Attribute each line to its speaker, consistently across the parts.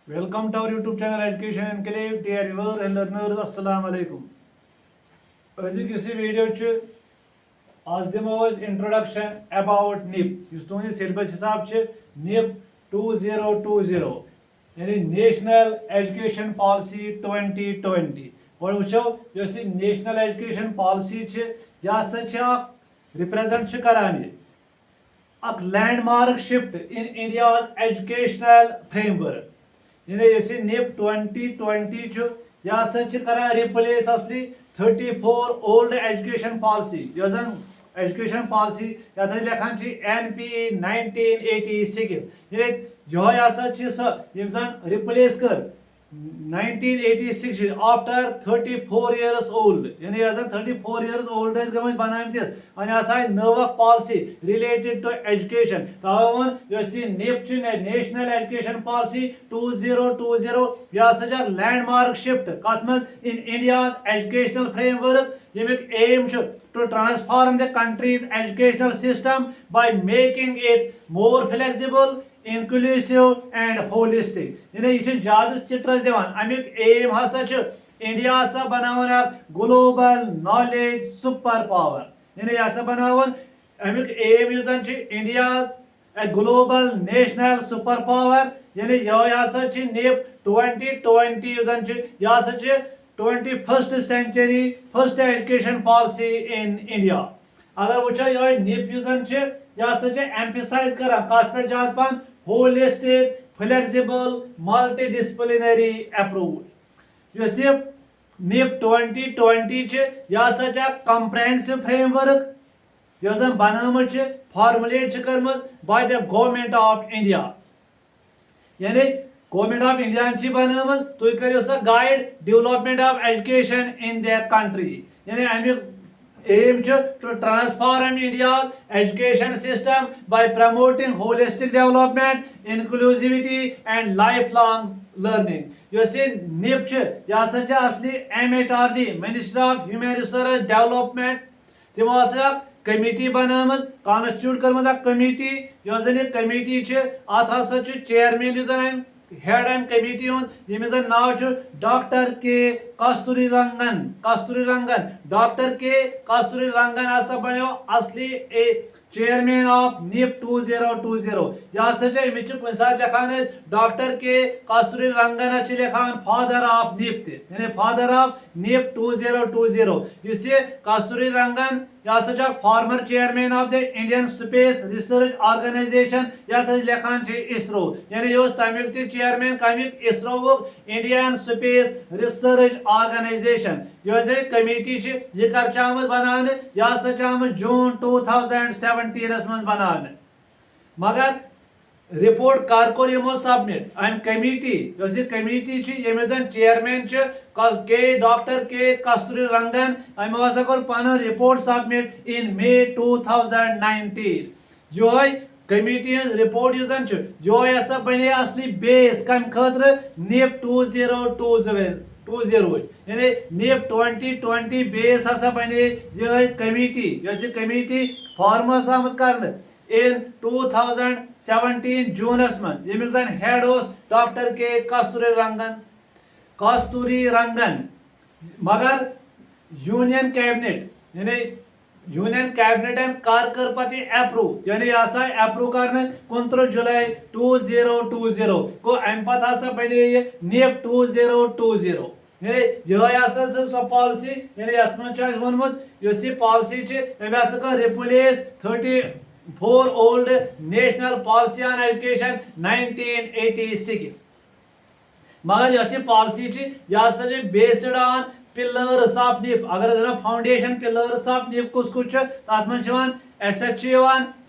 Speaker 1: Welcome to our YouTube channel Education Enclave. Dear viewers and learners, Assalamu alaikum. Azik isi video ch az dimo introduction about NIP. Yus tuhun syllabus hisab ch NIP 2020 yani National Education Policy 2020. और वुचो yes National Education Policy च या च represent च करान a landmark shift in India's educational framework. यानी जैसे NIP 2020 छु या सच करा रिप्लेस असली 34 ओल्ड एजुकेशन पॉलिसी यजन एजुकेशन पॉलिसी या था लेखन छि NP 1986 यानी जो या सच स यमसन रिप्लेस कर 1986 after 34 years old यानी यजन 34 years old is गमज बनामतिस अनि आसाय नव पॉलिसी रिलेटेड टू एजुकेशन तावन यसी NIP च नेशनल एजुकेशन पॉलिसी 2020 या सच लैंडमार्क शिफ्ट कथमज इन इंडियाज एजुकेशनल फ्रेमवर्क यमिक एम च to transform the country's educational system by making it more flexible, inclusive and holistic. यानी ये ज्यादा स्ट्रेस दिवान अमिक एम हसा च इंडिया सा बनावन ग्लोबल नॉलेज सुपर पावर यानी ऐसा बनावन अमिक एम युजन च India's a global national superpower यानी यह हसा च NIP 2020 युजन च यह हसा च 21st century first education policy in India. अगर वुचो ये NIP युजन च या सच एम्फसाइज करा कत पे जात पान holistic flexible multidisciplinary approach yes NIP 2020 च या सच कंप्रेहेंसिव फ्रेमवर्क यस बनामत च फॉर्मुलेट च करमत by the government of India यानी गवर्नमेंट ऑफ इंडिया ची बनामत तुय करियो सा guide development of education in the country यानी Amik aim to transform India's education system by promoting holistic development, inclusivity and lifelong learning. You see, NIP या सच असली MHRD Ministry of Human Resource Development तिमो committee बनामत constitute करमत committee यो जन committee अत हसा चेयरमैन युजन हेड एम कमिटी यमिस नाव डॉक्टर के कस्तूरी रंगन डॉक्टर के कस्तूरी रंगन हसा बनो असली चेयरमैन ऑफ NIP 2020 यह सच अमिच कुन साथ लिखान डॉक्टर के कस्तूरी रंगन लिखान फादर ऑफ NIP यानी फादर ऑफ NIP 2020 इस कस्तूरी रंगन यह सच former chairman of the Indian space research organisation यह लिखान ISRO यानी यो तमिक चेयरमैन कमिक ISRO Indian space research organisation यो कमिटी जिक्र आमत बनाने यह सच आमत जून 2017 मज बनाने मगर रिपोर्ट कर कोर यमो सबमिट अम कमिटी यो कमिटी यमिस चेयरमैन के डॉक्टर के कस्तूरी रंगन अमो हसा कोर पन रिपोर्ट सबमिट इन May 2019 जो कमिटी रिपोर्ट युजन जो हसा बने असली बेस कम खतर NIP 2020 यानी NIP 2020 बेस हसा बने ये कमिटी कमिटी फॉर्म आमत कर in 2017 जूनस मन यमिक जन हेड डॉक्टर के कस्तूरी रंगन मगर यूनियन कैबिनेट यानी यूनियन कैबिनेट कर पति अप्रूव यानी अप्रूव कर 29 जुलाई 2020 को अम पत हसा बने NIP 2020 यह सो पॉलिसी यानी यथ मन वोनमुत policy replace 34 old national policy on education 1986 मगर यह पॉलिसी यह based on pillars of NIP अगर फाउंडेशन पिलर्स ऑफ NIP कुछ तथ मन SH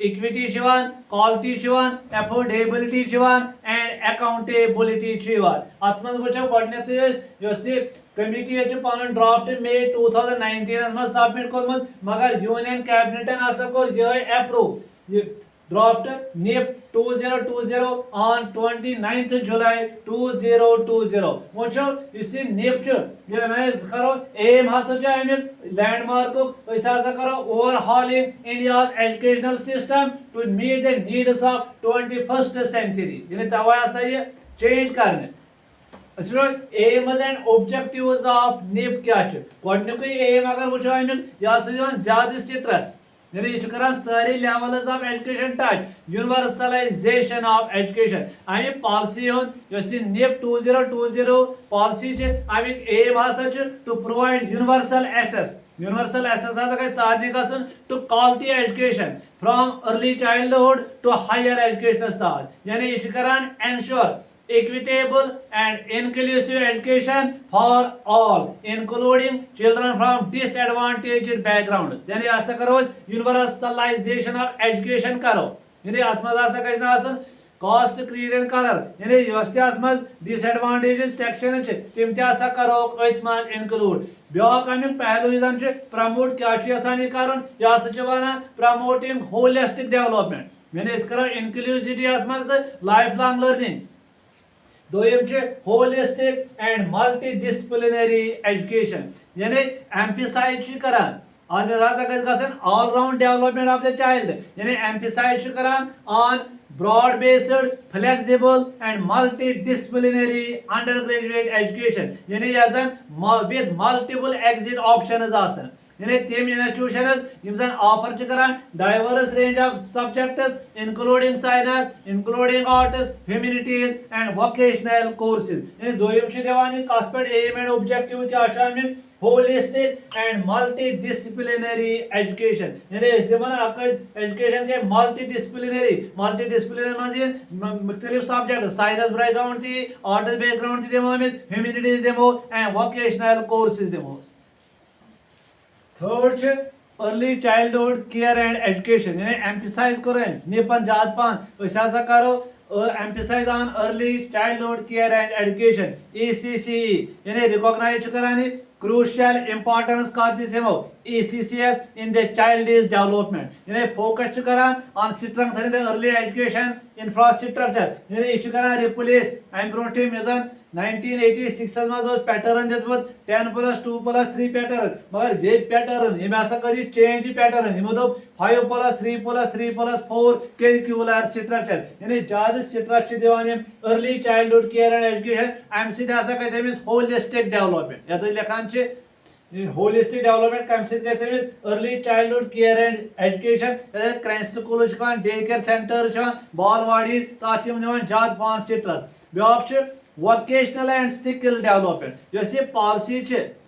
Speaker 1: equity quality affordability and accountability अत मन वो गो कमिटी पन ड्राफ्ट May 2019 मज सबमिट कोर्मुत मगर यूनियन कैबिनेटन हसा कोर यह approve draft NIP 2020 on 29th July 2020 वो इस NIP ये मैं करो एम हसा अमिक लैंडमार्क करो overhauling India's educational system to meet the needs of 21st century यानी तवा हसा ये चेंज करने aims and objectives of NEP क्या गोडनुक एम अगर वो अमुक यह ज्यादा स्ट्रेस यानी यह कर सारे levels of education touch universalisation of education अमि पॉलिसी निप 2020 पॉलिसी अमिक एम हसा टू प्रोवाइड यूनिवर्सल एसेस हसा गई सारे गसन to quality education from early childhood to higher education तक यानी यह करान ensure equitable and inclusive education for all including children from disadvantaged backgrounds यानी ऐसा करो universalization of education करो यानी आत्मा ऐसा कहना आसन कास्ट क्रीड एंड कलर यानी योस्ते आत्मा disadvantaged section च तिम ते ऐसा करो अतमान include ब्याक अमिक पहलू इधन च प्रमोट क्या च यसानी करन या च वनान promoting holistic development यानी इस करो inclusivity आत्मा lifelong learning दोयम होलिस्टिक एंड मल्टीडिसिप्लिनरी एजुकेशन यानी एम्फसाइज करान all round development of the child यानी एम्फसाइज करान on broad based flexible and multidisciplinary undergraduate education यानी विद मल्टीपल एग्जिट ऑप्शंस आसन यानी तम इंस्टीट्यूशन ऑफर करान diverse range of subjects including science including arts humanities and vocational courses यानी दोयम दिवान कत पे एम एंड ऑब्जेक्टिव क्या होलिस्टिक एंड मल्टीडिसिप्लिनरी एजुकेशन यानी एजुकेशन के मल्टीडिसिप्लिनरी मज मुख्तलिफ सब्जेक्ट साइंस बैकग्राउंड दी आर्ट्स बैकग्राउंड दिमो ह्यूमैनिटीज दिमो एंड वोकेशनल कोर्सेज दिमो third early childhood care and education यानी एम्फसाइज कर निपन जात पान करो emphasise on early childhood care and education ECCE यानी रिकॉग्नाइज करानी crucial importance कर दिसमो ECCS in the child's development यानी फोकस करान on strengthening the early education infrastructure यानी इच करान रिप्लेस एम ब्रोटी मिजन 1986 मज पैटर्न दितमुत 10+2+3 पैटर्न मगर जे पैटर्न ये हसा करी चेंज पैटर्न यमो दो 5+3+3+4 करिकुलर स्ट्रक्चर यानी ज्यादा स्ट्रक्चर दिवान early childhood care and education एम सी हसा कह होलिस्टिक डेवलपमेंट यत लिखान होलिस्टिक डेवलपमेंट कम सत early childhood care and education crèche school day care centre बालवाड़ी तथ ज्यादा पान स्ट्रस ब्याक वोकेशनल एंड स्किल डेवलपमेंट यह पॉलिसी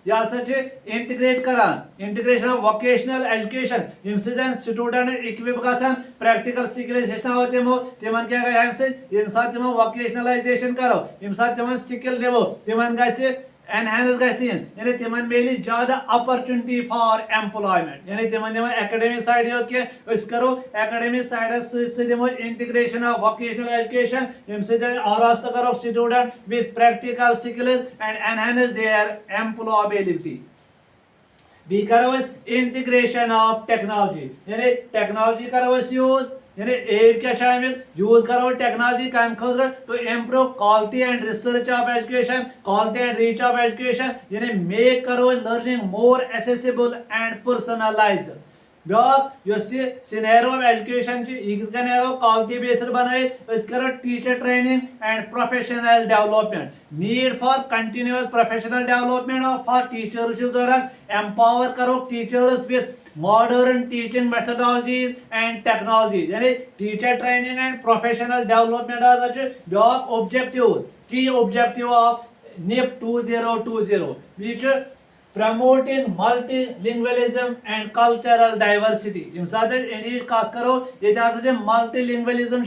Speaker 1: यह इंटीग्रेट करान इंटीग्रेशन ऑफ वोकेशनल एजुकेशन यम स्टूडेंट इक्विप गसान प्रैक्टिकल स्किल हेचनो तमो तिमन क्या गम सा तमो वोकेशनलाइजेशन करो यम सा तिमन स्किल दिमो तिमन गि एनहांस यानी तिमन मिले ज्यादा अपॉर्चुनिटी फॉर एम्प्लॉयमेंट यानी तिमन दिमो एकेडमिक साइड योत के करो एकेडमिक साइड दिमो इंटीग्रेशन ऑफ वोकेशनल एजुकेशन यम आरास्त करो student with practical skills and enhance their employability बी करो इंटीग्रेशन ऑफ टेक्नोलॉजी यानी टेक्नोलॉजी करो यूज यानी एम क्या यूज करो टेक्नोलॉजी कम खतर to improve quality and research of education quality and reach of education यानी मेक करो learning more accessible and personalised ब्याक scenario of education quality based बन teacher training and professional development need for continuous professional development for teachers जरूरत empower करो teachers with modern teaching methodologies and technologies यानी teacher training and professional development ब्याक objective की objective of निप 2020 promoting multilingualism and cultural diversity यम साथ India कत करो ये मल्टीलिंगुअलिज्म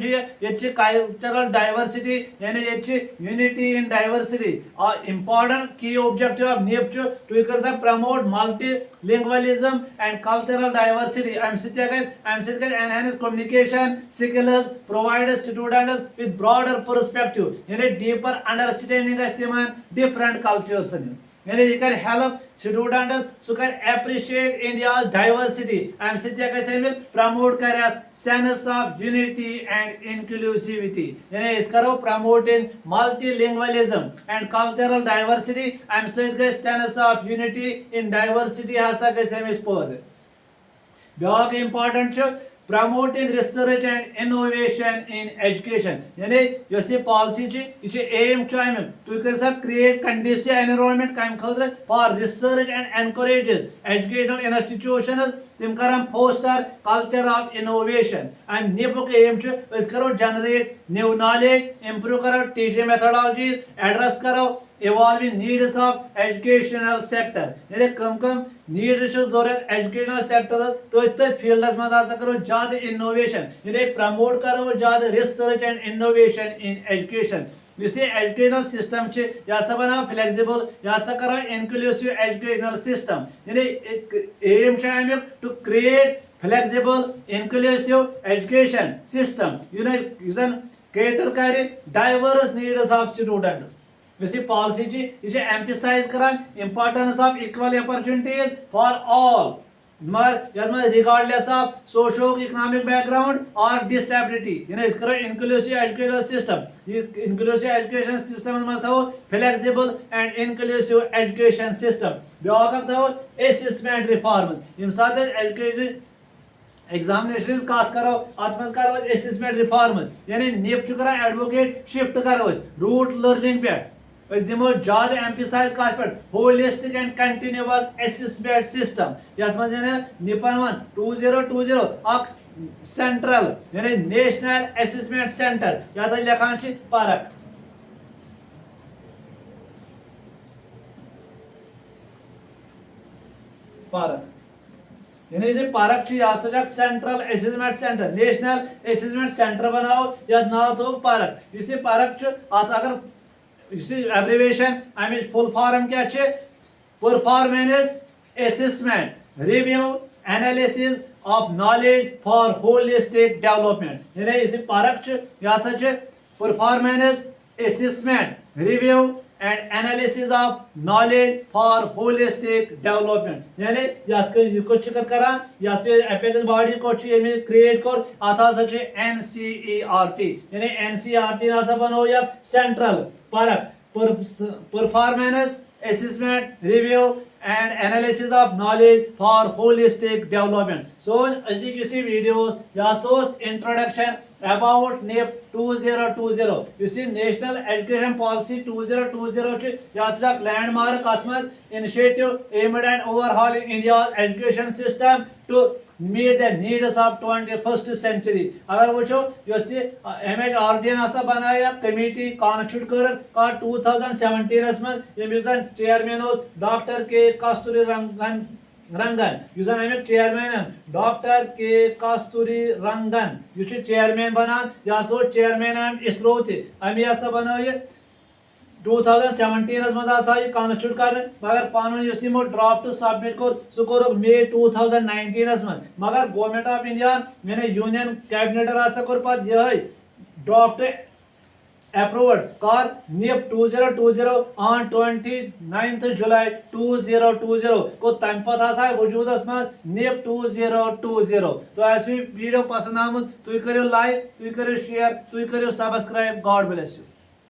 Speaker 1: कल्चरल डाइवर्सिटी यानी ये यूनिटी इन डाइवर्सिटी और इंपॉर्टेंट की ऑब्जेक्टिव ऑफ निप टू कर promote multilingualism and cultural diversity um enhance communication skills provide students with broader perspective यानी डीपर अंडरस्टैंडिंग डिफरेंट कल्चर्स यानी यह कर हेल्प स्टूडेंट्स सह कर एप्रिशिएट इंडिया डाइवर्सिटी अम promote कर sense of unity and inclusivity यानी इस करो promoting multilingualism and cultural diversity um sense of unity in diversity हसा गस पद back important promoting research and innovation in education यानी यह पॉलिसी यह एम तुम create conducive environment कम खतर for research and encourages educational institutions तिम कर foster culture of innovation and NIPUक aim करो generate new knowledge improve करो teaching methodologies address करो evolving needs of educational sector यानी कम needs जरूरत educational sector तो फील्डस मज करो ज्यादा innovation यानी प्रमोट करो ज्यादा research and innovation in education educational system यह बना flexible यह करो inclusive educational system यानी aim to create flexible inclusive education system cater करे diverse needs of students policy emphasize करा importance of equal opportunities for all regardless of socio-economic background or disability inclusive educational system inclusive education system flexible and inclusive education system assessment reform education examination कत करो अत मज करो assessment reform यानी NIP advocate shift करो root learning पे दिमो ज्यादा emphasise कत पे holistic and continuous assessment system यथ मज निपन वन 2020 अख सेंट्रल यानी नेशनल असेसमेंट सेंटर यथ लिखान परख परख यानी परख यह central assessment centre national assessment centre बनाओ यथ नाव थो परख इस परख अत अगर abbreviation full form क्या performance assessment review analysis of knowledge for holistic development यानी इस परख यह performance assessment review and analysis of knowledge for holistic development यानी यह करा apex body create कर अत NCERT यानी NCERT ना बनो या central performance assessment review and analysis of knowledge for holistic development so ऐसी videos यह introduction about NIP 2020 you see national education policy 2020 यह landmark initiative aimed at overhauling India's education system to meet the needs of 21st century अगर वो MHRD बनाया committee constitute कर 2017 में यमिक chairman doctor K Kasturi रंगन Amik chairman doctor K Kasturi Rangan यह chairman बनान यह chairman ISRO अमी बनो यह 2017 मज कॉन्स्टिट्यूट कर मगर पन ड्राफ्ट सबमिट कर सह कोर मे 2019 मज मगर गवर्नमेंट ऑफ इंडिया यानी यूनियन कैबिनेट कोर पे यह ड्राफ्ट अप्रूव्ड कर NIP 2020 ऑन 29 जुलाई 2020 को तम पे वजूदस मज NIP 2020 तो वीडियो पसंद आमुत तुम करो लाइक तुम करो शेयर तुम करो सब्सक्राइब गॉड ब्लेस यू।